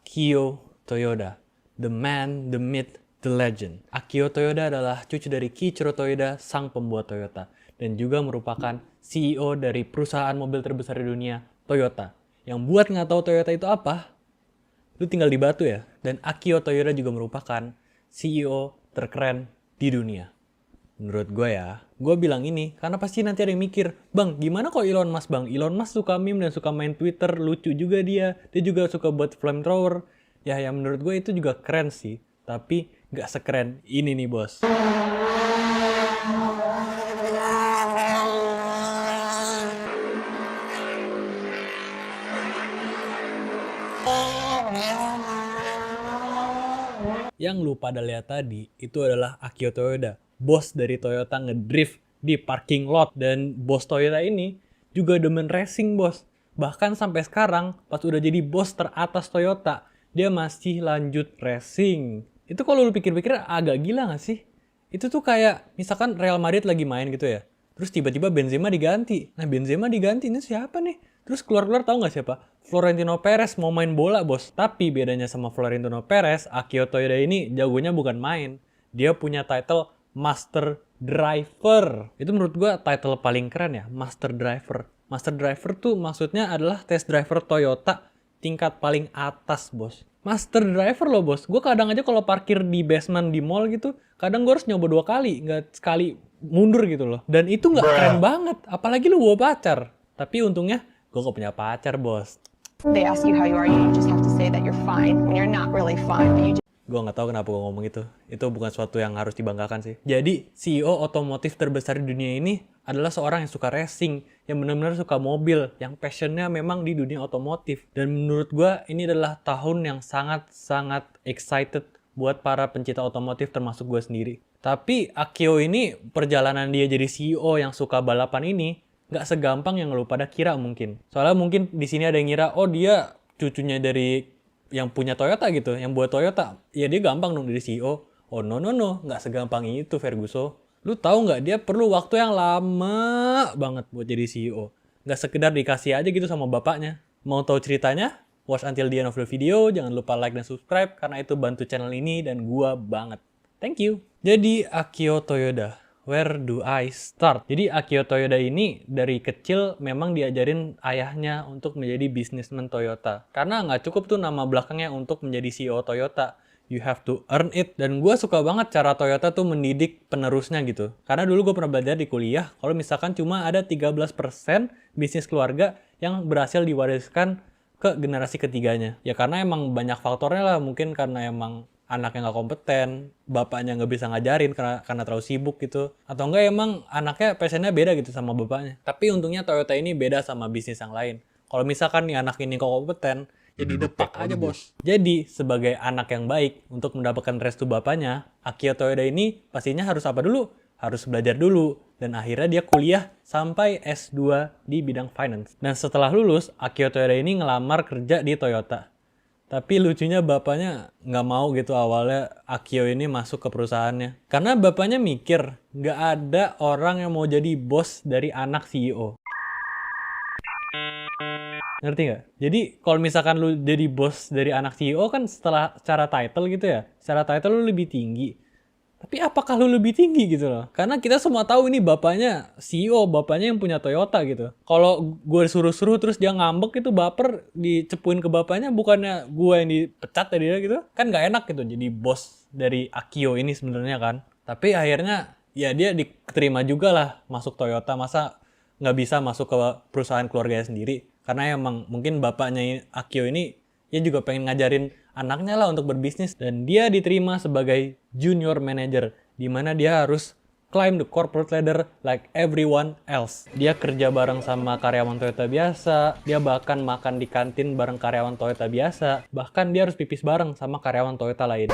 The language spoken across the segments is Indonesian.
Akio Toyoda, the man, the myth, the legend. Akio Toyoda adalah cucu dari Kiichiro Toyoda, sang pembuat Toyota, dan juga merupakan CEO dari perusahaan mobil terbesar di dunia, Toyota. Yang buat nggak tahu Toyota itu apa, lu tinggal di Batu ya. Dan Akio Toyoda juga merupakan CEO terkeren di dunia. Menurut gue ya, gue bilang ini karena pasti nanti ada yang mikir, bang gimana kok Elon Musk bang? Elon Musk suka meme dan suka main Twitter, lucu juga dia juga suka buat flamethrower. Ya yang menurut gue itu juga keren sih, tapi gak sekeren ini nih bos. Yang lu pada lihat tadi, itu adalah Akio Toyoda, bos dari Toyota ngedrift di parking lot. Dan bos Toyota ini juga demen racing bos. Bahkan sampai sekarang, pas udah jadi bos teratas Toyota, dia masih lanjut racing. Itu kalau lu pikir-pikir agak gila gak sih? Itu tuh kayak, misalkan Real Madrid lagi main gitu ya. Terus tiba-tiba Benzema diganti. Nah Benzema diganti, ini siapa nih? Terus keluar-keluar tahu nggak siapa? Florentino Perez mau main bola bos. Tapi bedanya sama Florentino Perez, Akio Toyoda ini jagonya bukan main. Dia punya title Master Driver. Itu menurut gua title paling keren ya, Master Driver. Master Driver tuh maksudnya adalah test driver Toyota tingkat paling atas bos. Master Driver loh bos. Gue kadang aja kalau parkir di basement di mall gitu, kadang gue harus nyoba 2 kali, nggak sekali mundur gitu loh. Dan itu nggak keren banget, apalagi lu bawa pacar. Tapi untungnya gue gak punya pacar bos. They ask you how you are, you just have to say that you're fine when you're not really fine. But you just... Gue gak tahu kenapa gue ngomong itu. Itu bukan suatu yang harus dibanggakan sih. Jadi CEO otomotif terbesar di dunia ini adalah seorang yang suka racing, yang benar-benar suka mobil, yang passionnya memang di dunia otomotif. Dan menurut gue ini adalah tahun yang sangat-sangat excited buat para pencinta otomotif termasuk gue sendiri. Tapi Akio ini perjalanan dia jadi CEO yang suka balapan ini nggak segampang yang lu pada kira mungkin. Soalnya mungkin di sini ada yang ngira, oh dia cucunya dari yang punya Toyota gitu, yang buat Toyota. Ya dia gampang dong jadi CEO. Oh no, nggak segampang itu Ferguson. Lu tahu nggak dia perlu waktu yang lama banget buat jadi CEO. Nggak sekedar dikasih aja gitu sama bapaknya. Mau tahu ceritanya? Watch until the end of the video. Jangan lupa like dan subscribe karena itu bantu channel ini dan gua banget. Thank you. Jadi Akio Toyoda. Where do I start? Jadi Akio Toyoda ini dari kecil memang diajarin ayahnya untuk menjadi bisnismen Toyota. Karena nggak cukup tuh nama belakangnya untuk menjadi CEO Toyota. You have to earn it. Dan gue suka banget cara Toyota tuh mendidik penerusnya gitu. Karena dulu gue pernah belajar di kuliah, kalau misalkan cuma ada 13% bisnis keluarga yang berhasil diwariskan ke generasi ketiganya. Ya karena emang banyak faktornya lah. Mungkin karena emang anaknya nggak kompeten, bapaknya nggak bisa ngajarin karena terlalu sibuk gitu. Atau enggak emang anaknya passionnya beda gitu sama bapaknya. Tapi untungnya Toyota ini beda sama bisnis yang lain. Kalau misalkan nih anak ini kok kompeten, jadi depak aja bos. Jadi sebagai anak yang baik untuk mendapatkan restu bapaknya, Akio Toyoda ini pastinya harus apa dulu? Harus belajar dulu. Dan akhirnya dia kuliah sampai S2 di bidang finance. Dan setelah lulus, Akio Toyoda ini ngelamar kerja di Toyota. Tapi lucunya bapaknya nggak mau gitu awalnya Akio ini masuk ke perusahaannya. Karena bapaknya mikir nggak ada orang yang mau jadi bos dari anak CEO. Ngerti nggak? Jadi kalau misalkan lu jadi bos dari anak CEO kan secara title gitu ya. Secara title lu lebih tinggi. Tapi apakah lu lebih tinggi gitu loh? Karena kita semua tahu ini bapaknya CEO, bapaknya yang punya Toyota gitu. Kalau gue suruh-suruh terus dia ngambek itu baper dicepuin ke bapaknya, bukannya gue yang dipecat dari dia gitu. Kan gak enak gitu jadi bos dari Akio ini sebenarnya kan. Tapi akhirnya ya dia diterima juga lah masuk Toyota. Masa gak bisa masuk ke perusahaan keluarganya sendiri. Karena emang mungkin bapaknya Akio ini dia juga pengen ngajarin anaknya lah untuk berbisnis. Dan dia diterima sebagai junior manager, di mana dia harus climb the corporate ladder like everyone else. Dia kerja bareng sama karyawan Toyota biasa, dia bahkan makan di kantin bareng karyawan Toyota biasa, bahkan dia harus pipis bareng sama karyawan Toyota lain.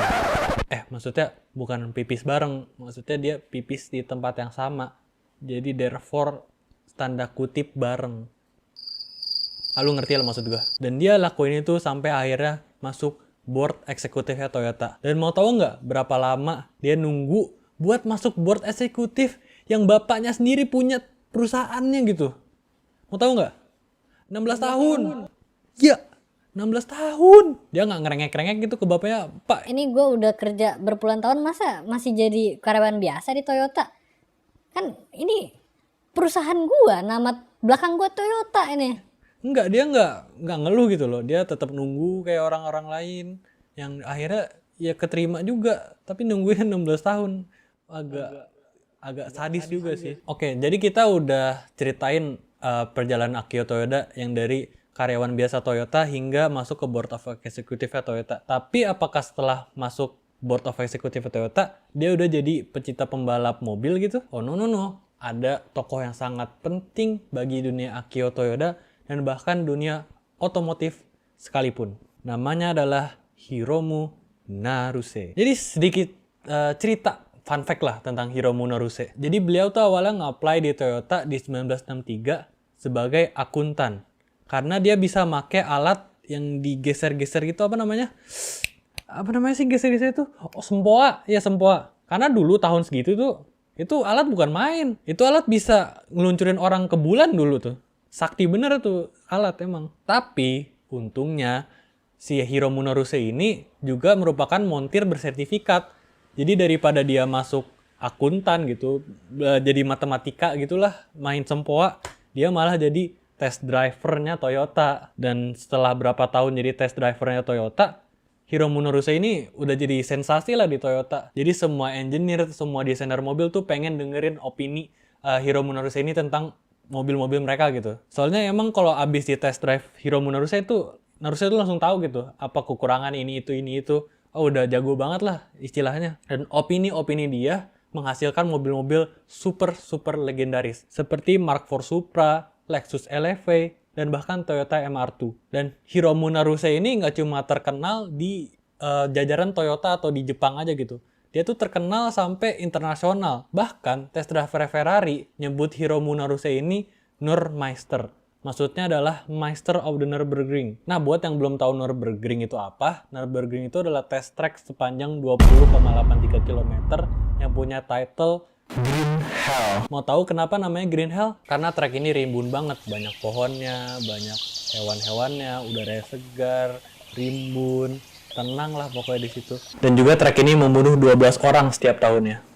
Maksudnya bukan pipis bareng, maksudnya dia pipis di tempat yang sama. Jadi therefore tanda kutip bareng. Lu ngerti lah maksud gue. Dan dia lakuin itu sampai akhirnya masuk board eksekutifnya Toyota. Dan mau tahu nggak berapa lama dia nunggu buat masuk board eksekutif yang bapaknya sendiri punya perusahaannya gitu? Mau tahu nggak? 16 tahun. Ya, 16 tahun. Dia nggak ngerengek-ngerengek gitu ke bapaknya, Pak. Ini gue udah kerja berpuluhan tahun, masa masih jadi karyawan biasa di Toyota? Kan ini perusahaan gue, nama belakang gue Toyota ini. Enggak, dia nggak ngeluh gitu loh. Dia tetap nunggu kayak orang-orang lain yang akhirnya ya keterima juga, tapi nungguin 16 tahun. Agak sadis juga sih. Oke, jadi kita udah ceritain perjalanan Akio Toyoda yang dari karyawan biasa Toyota hingga masuk ke board of executive Toyota. Tapi apakah setelah masuk board of executive Toyota, dia udah jadi pecinta pembalap mobil gitu? Oh no. Ada tokoh yang sangat penting bagi dunia Akio Toyoda dan bahkan dunia otomotif sekalipun. Namanya adalah Hiromu Naruse. Jadi sedikit cerita fun fact lah tentang Hiromu Naruse. Jadi beliau tuh awalnya nge-apply di Toyota di 1963 sebagai akuntan. Karena dia bisa make alat yang digeser-geser gitu, apa namanya sih geser-geser itu? Oh, sempoa. Ya, sempoa. Karena dulu tahun segitu tuh, itu alat bukan main. Itu alat bisa ngeluncurin orang ke bulan dulu tuh. Sakti bener tuh alat emang. Tapi untungnya si Hiromu Naruse ini juga merupakan montir bersertifikat. Jadi daripada dia masuk akuntan gitu, jadi matematika gitulah, main sempoa, dia malah jadi test drivernya Toyota. Dan setelah berapa tahun jadi test drivernya Toyota, Hiromu Naruse ini udah jadi sensasi lah di Toyota. Jadi semua engineer, semua desainer mobil tuh pengen dengerin opini Hiromu Naruse ini tentang mobil-mobil mereka gitu. Soalnya emang kalau abis di test drive Hiromu Naruse tuh langsung tahu gitu apa kekurangan ini itu. Oh, udah jago banget lah istilahnya. Dan opini-opini dia menghasilkan mobil-mobil super legendaris seperti Mark IV Supra, Lexus LEV, dan bahkan Toyota MR2. Dan Hiromu Naruse ini nggak cuma terkenal di jajaran Toyota atau di Jepang aja gitu. Dia tuh terkenal sampai internasional. Bahkan test driver Ferrari nyebut Hiromu Naruse ini Nurmeister. Maksudnya adalah Meister of the Nürburgring. Nah, buat yang belum tahu Nürburgring itu apa, Nürburgring itu adalah test track sepanjang 20,83 km yang punya title Green Hell. Mau tahu kenapa namanya Green Hell? Karena track ini rimbun banget. Banyak pohonnya, banyak hewan-hewannya, udara segar, rimbun, tenang lah pokoknya di situ. Dan juga track ini membunuh 12 orang setiap tahunnya.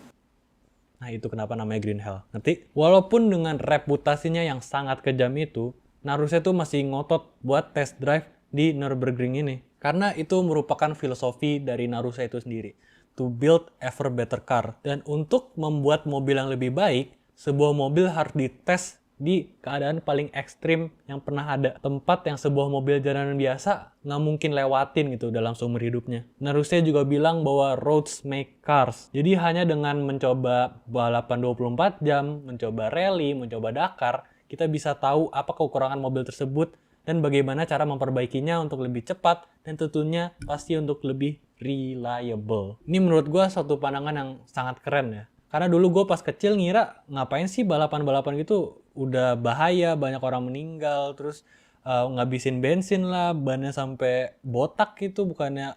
Nah, itu kenapa namanya Green Hell. Ngerti? Walaupun dengan reputasinya yang sangat kejam itu, Naruse tuh masih ngotot buat test drive di Nürburgring ini. Karena itu merupakan filosofi dari Naruse itu sendiri. To build ever better car. Dan untuk membuat mobil yang lebih baik, sebuah mobil harus dites di keadaan paling ekstrim yang pernah ada. Tempat yang sebuah mobil jalanan biasa nggak mungkin lewatin gitu dalam seumur hidupnya. Naruse juga bilang bahwa roads make cars. Jadi hanya dengan mencoba balapan 24 jam, mencoba rally, mencoba Dakar, kita bisa tahu apa kekurangan mobil tersebut dan bagaimana cara memperbaikinya untuk lebih cepat dan tentunya pasti untuk lebih reliable. Ini menurut gue suatu pandangan yang sangat keren ya. Karena dulu gue pas kecil ngira ngapain sih balapan-balapan gitu, udah bahaya, banyak orang meninggal, terus ngabisin bensin lah, bannya sampai botak gitu, bukannya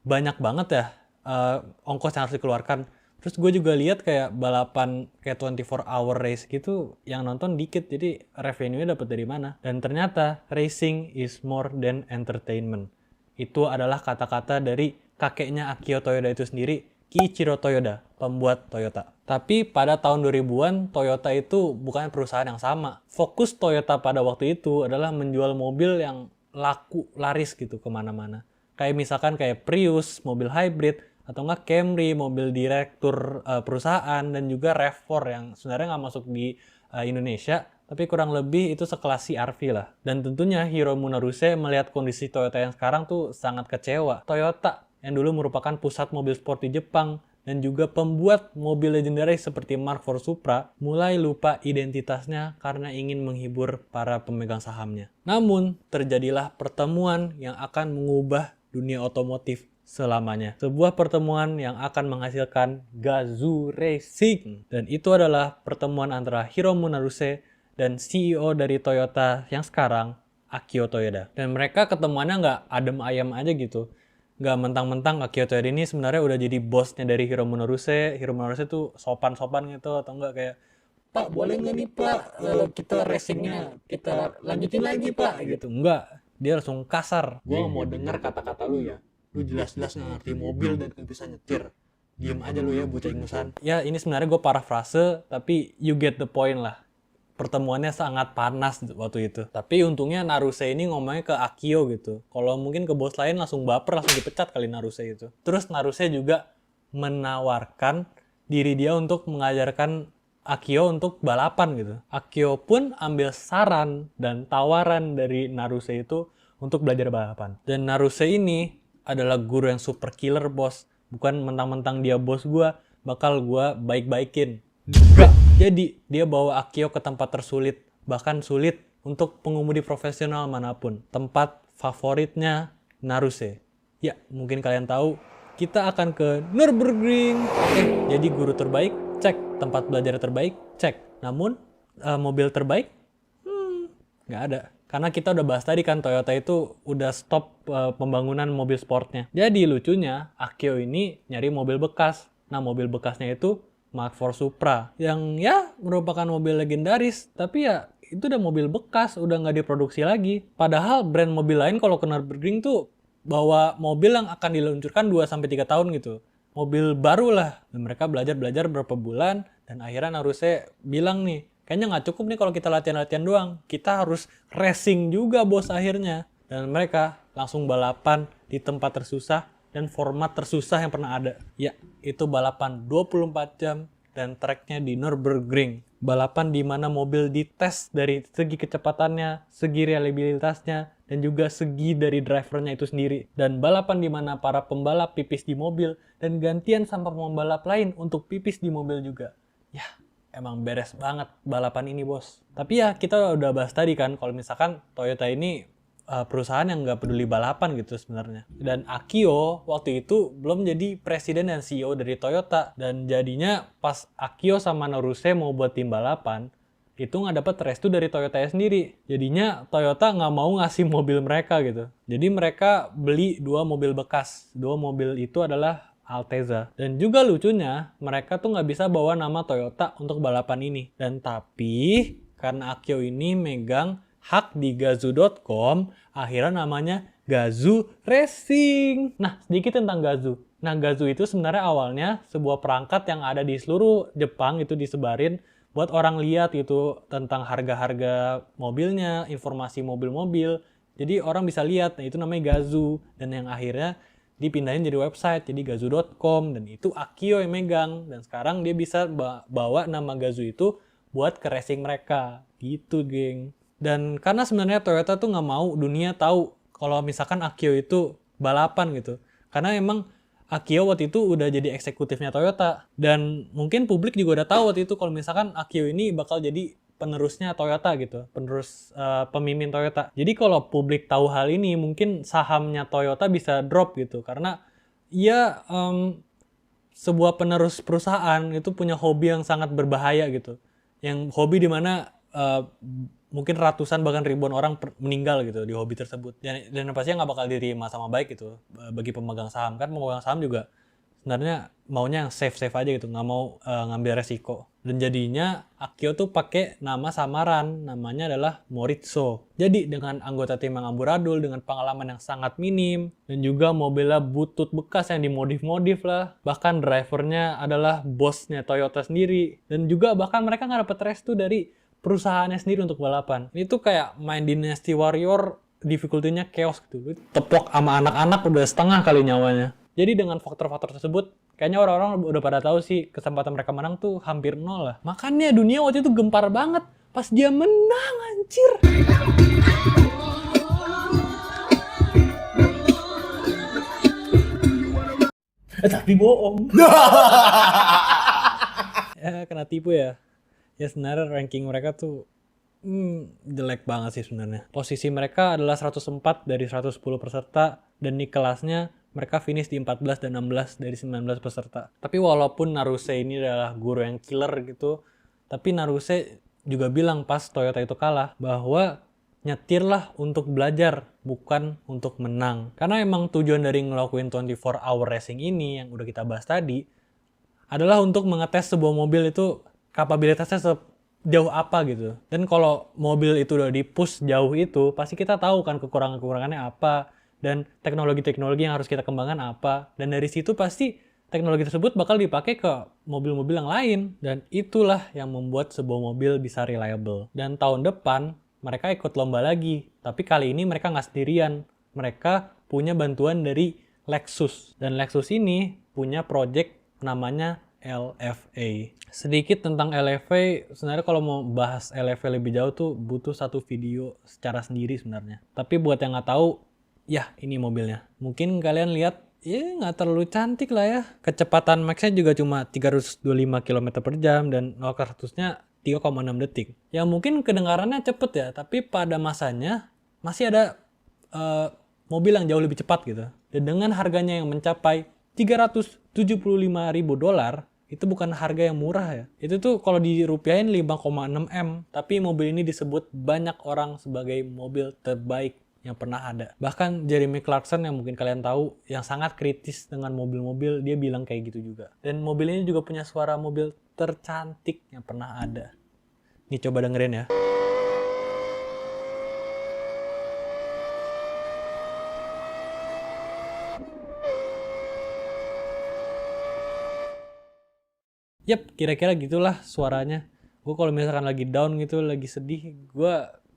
banyak banget ya ongkos yang harus dikeluarkan. Terus gue juga lihat kayak balapan kayak 24 hour race gitu yang nonton dikit, jadi revenue-nya dapat dari mana? Dan ternyata racing is more than entertainment. Itu adalah kata-kata dari kakeknya Akio Toyoda itu sendiri, Kiichiro Toyoda, pembuat Toyota. Tapi pada tahun 2000-an, Toyota itu bukan perusahaan yang sama. Fokus Toyota pada waktu itu adalah menjual mobil yang laris gitu kemana-mana. Kayak misalkan kayak Prius, mobil hybrid, atau enggak Camry, mobil direktur perusahaan, dan juga RAV4 yang sebenarnya nggak masuk di Indonesia, tapi kurang lebih itu sekelas CR-V lah. Dan tentunya Hiromu Naruse melihat kondisi Toyota yang sekarang tuh sangat kecewa. Toyota yang dulu merupakan pusat mobil sport di Jepang dan juga pembuat mobil legendaris seperti Mark IV Supra mulai lupa identitasnya karena ingin menghibur para pemegang sahamnya. Namun, terjadilah pertemuan yang akan mengubah dunia otomotif selamanya. Sebuah pertemuan yang akan menghasilkan Gazoo Racing. Dan itu adalah pertemuan antara Hiromu Naruse dan CEO dari Toyota yang sekarang, Akio Toyoda. Dan mereka ketemuannya nggak adem ayam aja gitu. Nggak mentang-mentang Akio Toyoda ini sebenarnya udah jadi bosnya dari Hiromu Naruse. Hiromu Naruse tuh sopan-sopan gitu, atau enggak kayak, Pak boleh nggak nih Pak kita racingnya kita lanjutin lagi Pak gitu. Enggak. dia langsung kasar. Gue gak mau denger kata-kata lu ya. Lu jelas-jelas gak ngerti mobil dan gak bisa nyetir. Diem aja lu ya bocah ingusan. Ya ini sebenarnya gue parafrase, tapi you get the point lah. Pertemuannya sangat panas waktu itu. Tapi untungnya Naruse ini ngomongnya ke Akio gitu. Kalau mungkin ke bos lain langsung baper, langsung dipecat kali Naruse itu. Terus Naruse juga menawarkan diri dia untuk mengajarkan Akio untuk balapan gitu. Akio pun ambil saran dan tawaran dari Naruse itu untuk belajar balapan. Dan Naruse ini adalah guru yang super killer, bos. Bukan mentang-mentang dia bos gua, bakal gua baik-baikin. Enggak. Jadi, dia bawa Akio ke tempat tersulit, bahkan sulit untuk pengemudi profesional manapun. Tempat favoritnya Naruse. Ya, mungkin kalian tahu, kita akan ke Nürburgring. Jadi guru terbaik, cek. Tempat belajar terbaik, cek. Namun, mobil terbaik, nggak ada. Karena kita udah bahas tadi kan, Toyota itu udah stop pembangunan mobil sportnya. Jadi lucunya, Akio ini nyari mobil bekas. Nah, mobil bekasnya itu Mark IV Supra, yang ya merupakan mobil legendaris, tapi ya itu udah mobil bekas, udah nggak diproduksi lagi. Padahal brand mobil lain kalau ke Nürburgring tuh bawa mobil yang akan diluncurkan 2-3 tahun gitu. Mobil baru lah. Dan mereka belajar berapa bulan, dan akhirnya Naruse bilang nih, kayaknya nggak cukup nih kalau kita latihan-latihan doang. Kita harus racing juga bos akhirnya. Dan mereka langsung balapan di tempat tersusah dan format tersusah yang pernah ada. Ya, itu balapan 24 jam dan tracknya di Nürburgring. Balapan di mana mobil dites dari segi kecepatannya, segi reliabilitasnya, dan juga segi dari drivernya itu sendiri. Dan balapan di mana para pembalap pipis di mobil dan gantian sama pembalap lain untuk pipis di mobil juga. Ya, emang beres banget balapan ini, bos. Tapi ya, kita udah bahas tadi kan, kalau misalkan Toyota ini perusahaan yang nggak peduli balapan gitu sebenarnya. Dan Akio waktu itu belum jadi presiden dan CEO dari Toyota. Dan jadinya pas Akio sama Naruse mau buat tim balapan, itu nggak dapet restu dari Toyota sendiri. Jadinya Toyota nggak mau ngasih mobil mereka gitu. Jadi mereka beli 2 mobil bekas. 2 mobil itu adalah Altezza. Dan juga lucunya, mereka tuh nggak bisa bawa nama Toyota untuk balapan ini. Dan tapi, karena Akio ini megang hak di Gazoo.com, akhirnya namanya Gazoo Racing. Nah, sedikit tentang Gazoo. Nah, Gazoo itu sebenarnya awalnya sebuah perangkat yang ada di seluruh Jepang, itu disebarin buat orang lihat gitu tentang harga-harga mobilnya, informasi mobil-mobil. Jadi orang bisa lihat, nah itu namanya Gazoo. Dan yang akhirnya dipindahin jadi website, jadi Gazoo.com. Dan itu Akio yang megang. Dan sekarang dia bisa bawa nama Gazoo itu buat ke racing mereka. Gitu, geng. Dan karena sebenarnya Toyota tuh nggak mau dunia tahu kalau misalkan Akio itu balapan gitu. Karena emang Akio waktu itu udah jadi eksekutifnya Toyota. Dan mungkin publik juga udah tahu waktu itu kalau misalkan Akio ini bakal jadi penerusnya Toyota gitu. Penerus pemimpin Toyota. Jadi kalau publik tahu hal ini, mungkin sahamnya Toyota bisa drop gitu. Karena ya sebuah penerus perusahaan itu punya hobi yang sangat berbahaya gitu. Yang hobi dimana mungkin ratusan bahkan ribuan orang meninggal gitu di hobi tersebut, dan pastinya nggak bakal diterima sama baik gitu bagi pemegang saham. Kan pemegang saham juga sebenarnya maunya yang safe aja gitu, nggak mau ngambil resiko. Dan jadinya Akio tuh pakai nama samaran, namanya adalah Moritso. Jadi dengan anggota tim yang amburadul, dengan pengalaman yang sangat minim, dan juga mobilnya butut bekas yang dimodif-modif lah. Bahkan drivernya adalah bosnya Toyota sendiri, dan juga bahkan mereka nggak dapet restu dari perusahaannya sendiri untuk balapan. Ini tuh kayak main Dynasty Warrior, difficulty-nya chaos gitu. Tepok sama anak-anak udah setengah kali nyawanya. Jadi dengan faktor-faktor tersebut, kayaknya orang-orang udah pada tahu sih kesempatan mereka menang tuh hampir nol lah. Makanya dunia waktu itu gempar banget pas dia menang, anjir. Tapi bohong. Ya kena tipu ya. Ya sebenarnya ranking mereka tuh jelek banget sih sebenarnya. Posisi mereka adalah 104 dari 110 peserta, dan di kelasnya mereka finish di 14 dan 16 dari 19 peserta. Tapi walaupun Naruse ini adalah guru yang killer gitu, tapi Naruse juga bilang pas Toyota itu kalah bahwa nyetirlah untuk belajar, bukan untuk menang. Karena emang tujuan dari ngelakuin 24 hour racing ini yang udah kita bahas tadi adalah untuk mengetes sebuah mobil itu kapabilitasnya sejauh apa gitu. Dan kalau mobil itu udah di-push jauh itu, pasti kita tahu kan kekurangan-kekurangannya apa, dan teknologi-teknologi yang harus kita kembangkan apa. Dan dari situ pasti teknologi tersebut bakal dipakai ke mobil-mobil yang lain. Dan itulah yang membuat sebuah mobil bisa reliable. Dan tahun depan, mereka ikut lomba lagi. Tapi kali ini mereka nggak sendirian. Mereka punya bantuan dari Lexus. Dan Lexus ini punya project namanya LFA. Sedikit tentang LFA, sebenarnya kalau mau bahas LFA lebih jauh tuh butuh satu video secara sendiri sebenarnya. Tapi buat yang nggak tahu, ya ini mobilnya. Mungkin kalian lihat, ya nggak terlalu cantik lah ya. Kecepatan max-nya juga cuma 325 km per jam dan 0 ke 100-nya 3,6 detik. Ya mungkin kedengarannya cepet ya, tapi pada masanya masih ada mobil yang jauh lebih cepat gitu. Dan dengan harganya yang mencapai $375.000, itu bukan harga yang murah ya. Itu tuh kalau dirupiahin 5,6 M. Tapi mobil ini disebut banyak orang sebagai mobil terbaik yang pernah ada. Bahkan Jeremy Clarkson yang mungkin kalian tahu, yang sangat kritis dengan mobil-mobil, dia bilang kayak gitu juga. Dan mobil ini juga punya suara mobil tercantik yang pernah ada. Nih coba dengerin ya. Yap, kira-kira gitulah suaranya. Gue kalau misalkan lagi down gitu, lagi sedih, gue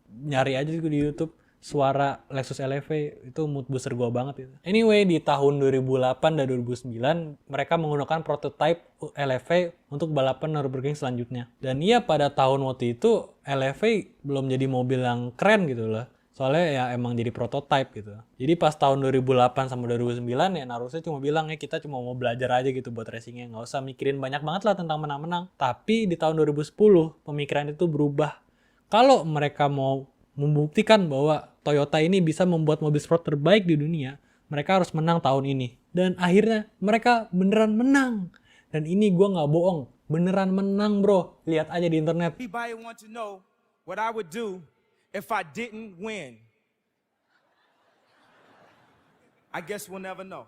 nyari aja di YouTube suara Lexus LFA, itu mood booster gue banget itu. Anyway, di tahun 2008 dan 2009, mereka menggunakan prototype LFA untuk balapan Nürburgring selanjutnya. Dan iya, pada tahun waktu itu, LFA belum jadi mobil yang keren gitu loh. Soalnya ya emang jadi prototype gitu. Jadi pas tahun 2008 sama 2009 ya Naruse cuma bilang ya kita cuma mau belajar aja gitu buat racingnya. Nggak usah mikirin banyak banget lah tentang menang-menang. Tapi di tahun 2010 pemikiran itu berubah. Kalau mereka mau membuktikan bahwa Toyota ini bisa membuat mobil sport terbaik di dunia, mereka harus menang tahun ini. Dan akhirnya mereka beneran menang. Dan ini gue nggak bohong. Beneran menang bro. Lihat aja di internet. Everybody want to know what I would do if I didn't win. I guess we'll never know.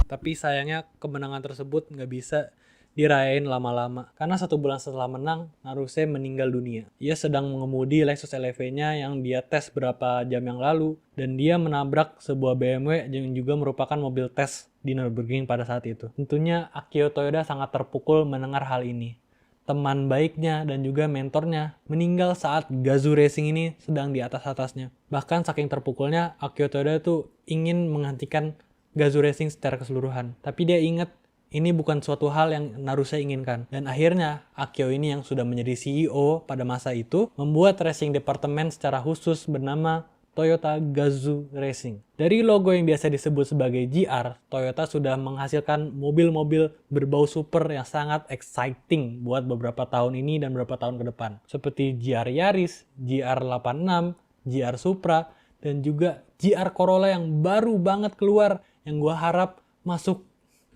Tapi sayangnya kemenangan tersebut nggak bisa dirayain lama-lama. Karena 1 bulan setelah menang, Naruse meninggal dunia. Ia sedang mengemudi Lexus LFA-nya yang dia tes berapa jam yang lalu. Dan dia menabrak sebuah BMW yang juga merupakan mobil tes di Nürburgring pada saat itu. Tentunya Akio Toyoda sangat terpukul mendengar hal ini. Teman baiknya dan juga mentornya meninggal saat Gazoo Racing ini sedang di atas-atasnya. Bahkan saking terpukulnya, Akio Toyoda tuh ingin menghentikan Gazoo Racing secara keseluruhan. Tapi dia ingat ini bukan suatu hal yang Naruse inginkan. Dan akhirnya, Akio ini yang sudah menjadi CEO pada masa itu, membuat racing departemen secara khusus bernama Toyota Gazoo Racing. Dari logo yang biasa disebut sebagai GR, Toyota sudah menghasilkan mobil-mobil berbau super yang sangat exciting buat beberapa tahun ini dan beberapa tahun ke depan. Seperti GR Yaris, GR86, GR Supra, dan juga GR Corolla yang baru banget keluar, yang gua harap masuk.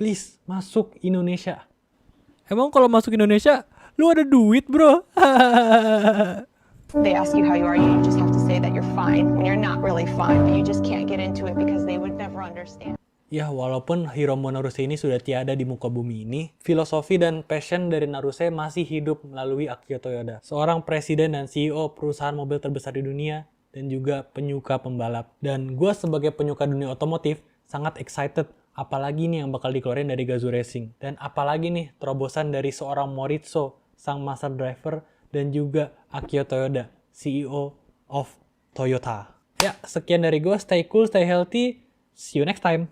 Please, masuk Indonesia. Emang kalau masuk Indonesia, lu ada duit bro? They ask you how you are, you just have to say that you're fine when you're not really fine, but you just can't get into it because they would never understand. Ya, walaupun Hiromu Naruse ini sudah tiada di muka bumi ini, filosofi dan passion dari Naruse masih hidup melalui Akio Toyoda, seorang presiden dan CEO perusahaan mobil terbesar di dunia, dan juga penyuka pembalap. Dan gue sebagai penyuka dunia otomotif, sangat excited apalagi nih yang bakal dikeluarin dari Gazoo Racing. Dan apalagi nih terobosan dari seorang Moritso, sang master driver, dan juga Akio Toyoda, CEO of Toyota. Ya, sekian dari gue. Stay cool, stay healthy. See you next time.